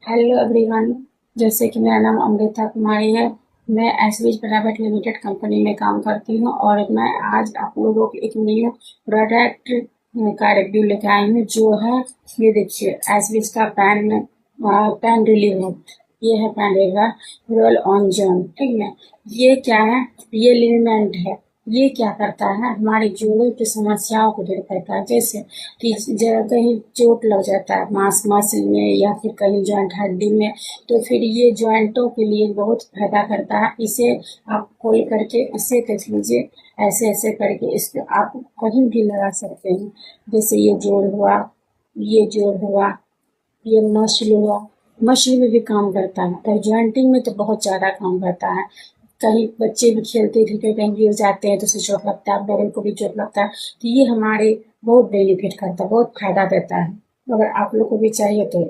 Hello everyone. जैसे कि मेरा नाम अमृता कुमारी है। मैं एसबीज प्राइवेट लिमिटेड कंपनी में काम करती हूँ और मैं आज आप लोगों को एक न्यू प्रोडक्ट का रिव्यू लेके आई हूँ जो है, ये देखिए, एसबीज का पैन रिलीवर। ये है pan reliever roll on zone, ठीक है। ये क्या है? ये लिगामेंट है। ये क्या करता है? हमारे जोड़ों की समस्याओं को दूर करता है। जैसे कि कहीं चोट लग जाता है मांस मसल में या फिर कहीं जॉइंट हड्डी में, तो फिर ये जॉइंटों के लिए बहुत फायदा करता है। इसे आप खोल करके इसे देख लीजिए। ऐसे ऐसे करके इसको आप कहीं भी लगा सकते हैं। जैसे ये जोड़ हुआ, ये जोड़ हुआ, ये मसल हुआ। मसल में भी काम करता है और जॉइंटिंग में तो बहुत ज़्यादा काम करता है। कहीं बच्चे भी खेलते थे, कहीं गिर जाते हैं तो उसे चोट लगता है, बड़े को भी चोट लगता है। तो ये हमारे बहुत बेनिफिट करता है, बहुत फायदा देता है। अगर आप लोग को भी चाहिए तो